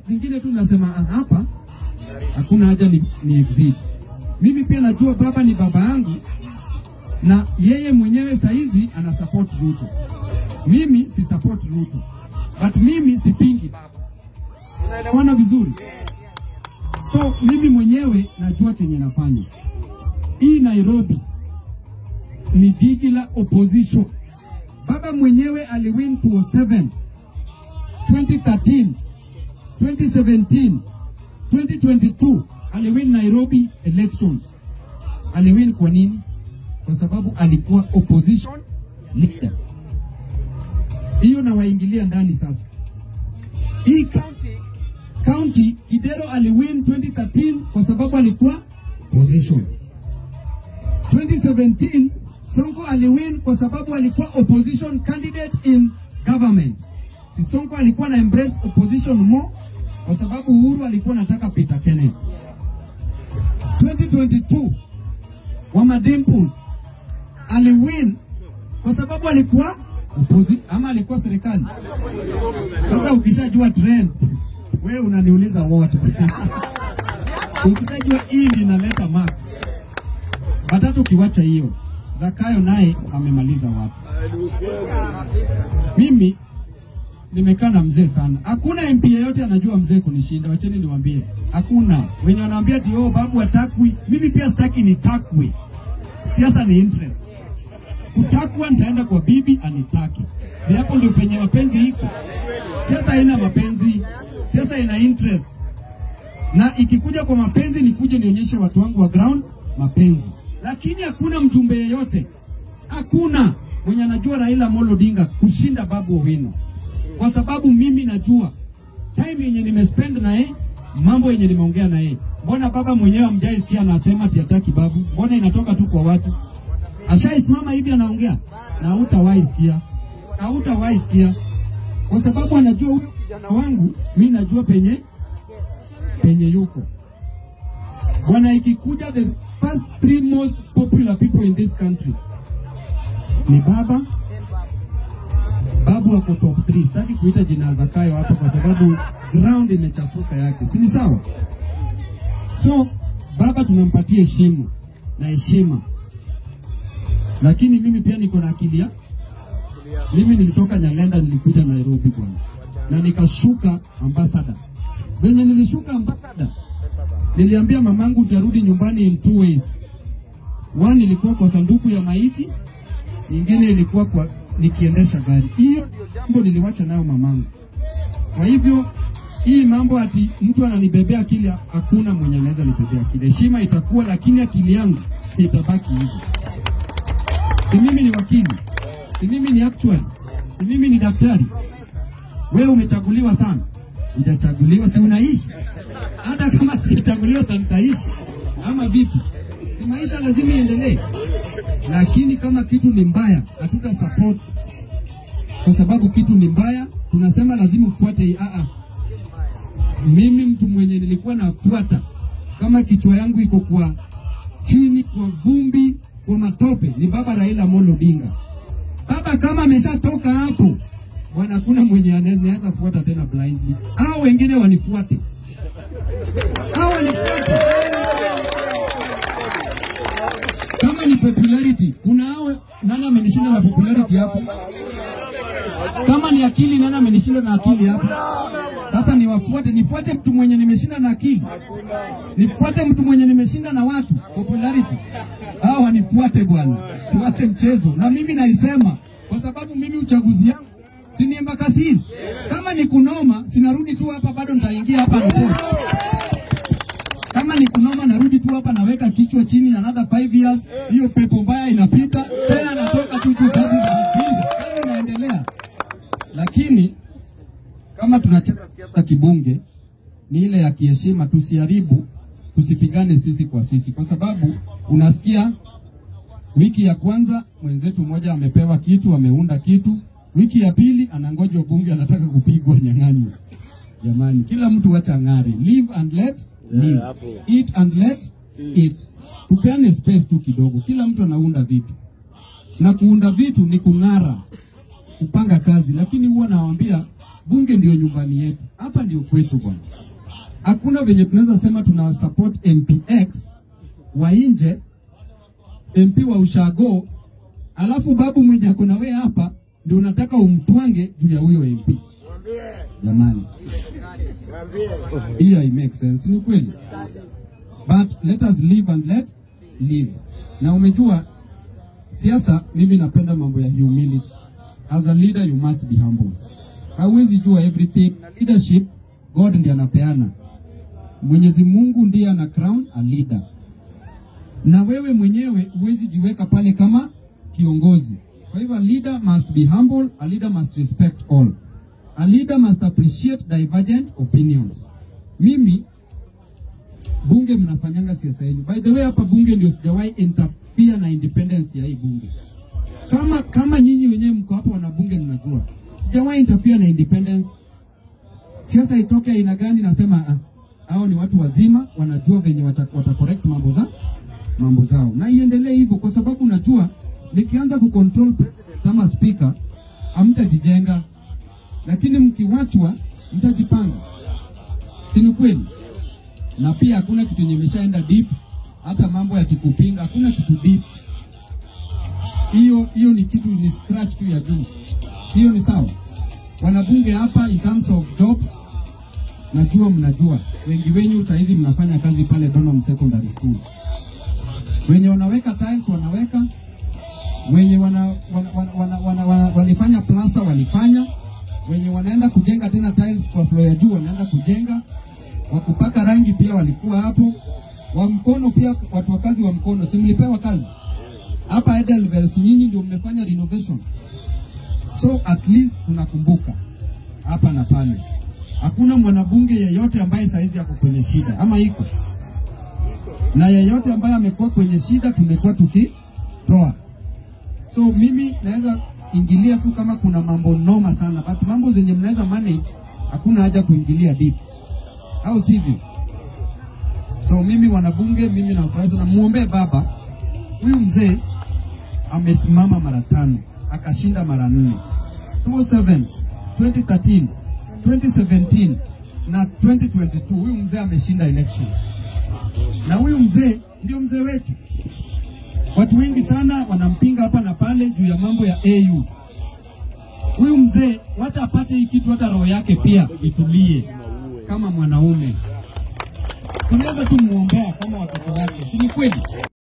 zingine tu nasema hapa hakuna haja ni exit. Mimi pia najua baba ni baba yangu na yeye mwenyewe saizi ana support Ruto. Mimi si support Ruto, but mimi sipingi baba. Unaelewana vizuri? So mimi mwenyewe najua chenye nafanya. Hii Nairobi ni jiji la opposition. Baba mwenyewe aliwin 2007, 2013, 2017, 2022 aliwin Nairobi elections. Aliwin kwa nini? Kwa sababu alikuwa opposition leader. Hiyo na waingilia ndani sasa. Hii county Kidero aliwin 2013 kwa sababu alikuwa opposition. 2017 Sonko aliwin kwa sababu alikuwa opposition candidate in government. Sonko alikuwa na embrace opposition more kwa sababu Uhuru alikuwa anataka Peter Kenneth. 2022 Wama Dimples aliwin kwa sababu alikuwa opposition ama alikuwa serikali. Sasa ukishajua trend, wewe unaniuliza wote. Ukishajua hii inaleta max. Watatu kiwacha hiyo. Zakayo naye amemaliza watu. Mimi nimekaa na mzee sana. Hakuna MP yote anajua mzee kunishinda. Wacheni niwaambie. Hakuna. Wenye wanaambia ati babu atakwi. Mimi pia sitaki nitakwe. Siasa ni interest. Kutakwa nitaenda kwa bibi anitaki. Hapo ndio penye mapenzi iko. Siasa haina mapenzi. Siasa ina interest. Na ikikuja kwa mapenzi nikuje nionyeshe watu wangu wa ground mapenzi. Lakini hakuna mjumbe yeyote, hakuna mwenye anajua Raila Amolo Odinga kushinda Babu Owino. Kwa sababu mimi najua time yenye nimespend na yeye, mambo yenye nimeongea na yeye. Mbona baba mwenyewe hamjaisikia anasema ati hataki babu? Mbona inatoka tu kwa watu? Ashaisimama hivi anaongea na hutawahi sikia. Kwa sababu anajua huyu kijana wangu, mimi najua penye yuko. Bwana, ikikuja the first 3 most popular people in this country ni babu wako top 3. Sitaki kuita jina Zakayo hapa kwa sababu ground imechafuka yake. Si ni sawa? So baba tunampatia heshima. Lakini mimi pia niko na akili ya. Mimi nilitoka Nyalenda nilikuja Nairobi bwana. Na nikashuka ambassador. Wenye nilishuka ambassador, niliambia mamangu utarudi nyumbani in 2 ways. One ilikuwa kwa sanduku ya maiti, nyingine ilikuwa kwa nikiendesha gari. Hiyo ndio jambo niliwacha nayo mamangu. Kwa hivyo hii mambo ati mtu ananibebea akili, hakuna mwenye anaweza nibebea akili. Heshima itakuwa, lakini akili yangu itabaki hivyo. Si mimi ni wakili, si mimi ni actuary, si mimi ni daktari. Wewe umechaguliwa sana. Hujachaguliwa si unaishi. Hata kama sichaguliwa nitaishi. Ama vipi? Maisha lazima iendelee. Lakini kama kitu ni mbaya, hatuta support. Kwa sababu kitu ni mbaya, tunasema lazima ufuate. Mimi mtu mwenye nilikuwa nafuata, kama kichwa yangu iko kwa chini, kwa vumbi, kwa matope, ni baba Raila Amolo Odinga. Baba kama ameshatoka hapo, bwana, hakuna mwenye anaweza kufuata tena blindly. Hao wengine wanifuate. Kama ni popularity, kuna hao nani amenishinda na popularity hapo? Kama ni akili, nani amenishinda na akili hapo? Sasa nifuate mtu mwenye nimeshinda na akili. Nifuate mtu mwenye nimeshinda na watu, popularity. Hao wanifuate bwana. Tuache mchezo. Na mimi naisema kwa sababu mimi uchaguzi yangu si Embakasi. Kama ni kunoma, sinarudi tu hapa, bado nitaingia hapa na kama ni kunoma, narudi tu hapa, naweka kichwa chini, another 5 years, hiyo pepo mbaya inapita, tena natoka tu kazi inaendelea. Lakini kama tunacheza siasa kibunge, ni ile ya kiheshima, tusiharibu, tusipigane sisi kwa sisi. Kwa sababu unasikia wiki ya kwanza mwenzetu mmoja amepewa kitu, ameunda kitu, wiki ya pili anangoja bunge anataka kupigwa nyang'anyi. Jamani, kila mtu wacha ngare. Live and let live. Eat and let eat. Tupeane space tu kidogo. Kila mtu anaunda vitu. Na kuunda vitu ni kung'ara, kupanga kazi. Lakini huwa nawaambia bunge ndio nyumbani yetu. Hapa ndio kwetu bwana. Hakuna venye tunaweza sema tuna support MPX wa nje, MP wa ushago, alafu babu mwenye ako na wewe hapa ndio unataka umtwange juu ya huyo MP. Jamani. Hiyo it makes sense, ni kweli. But let us live and let live. Na umejua siasa, mimi napenda mambo ya humility. As a leader you must be humble. Hauwezi jua everything. Na leadership God ndiye anapeana. Mwenyezi Mungu ndiye ana crown a leader. Na wewe mwenyewe huwezi jiweka pale kama kiongozi. Kwa hivyo a leader must be humble, a leader must respect all. A leader must appreciate divergent opinions. Mimi bunge mnafanyanga siasa yenu. By the way, hapa bunge ndio sijawahi interfere na independence ya hii bunge. Kama nyinyi wenyewe mko hapa wana bunge mnajua. Sijawahi interfere na independence. Siasa itoke aina gani nasema hao ni watu wazima wanajua venye watacorrect mambo zao. Na iendelee hivyo kwa sababu najua nikianza kucontrol kama speaker hamtajijenga. Lakini mkiwachwa mtajipanga. Si ni kweli? Na pia hakuna kitu nimeshaenda deep, hata mambo ya kikupinga hakuna kitu deep. Hiyo ni kitu ni scratch tu ya juu. Hiyo ni sawa. Wanabunge hapa in terms of jobs najua mnajua. Wengi wenyu saizi mnafanya kazi pale Donholm Secondary School. Wenye wanaweka tiles wanaweka, wenye walifanya plaster walifanya, wenye wanaenda kujenga tena tiles kwa floor ya juu wanaenda kujenga, wakupaka rangi pia walikuwa hapo, wa mkono pia watu wa kazi wa mkono si mlipewa kazi. Hapa Edelweiss nyinyi ndio mmefanya renovation. So at least tunakumbuka hapa na pale. Hakuna mwanabunge yeyote ambaye saizi yako kwenye shida ama iko. Na yeyote ambaye amekuwa kwenye shida tumekuwa tukitoa. So mimi naweza ingilia tu kama kuna mambo noma sana, but mambo zenye mnaweza manage hakuna haja kuingilia deep. Au sivyo? So mimi wanabunge, mimi nawafurahi sana, muombe baba. Huyu mzee amesimama mara 5, akashinda mara 4. 2007, 2013, 2017 na 2022 huyu mzee ameshinda election. Na huyu mzee ndio mzee wetu. Watu wengi sana wanampinga hapa na pale juu ya mambo ya AU. Huyu mzee wacha apate hii kitu, hata roho yake pia itulie kama mwanaume. Tunaweza tumuombea kama watoto wake. Si ni kweli?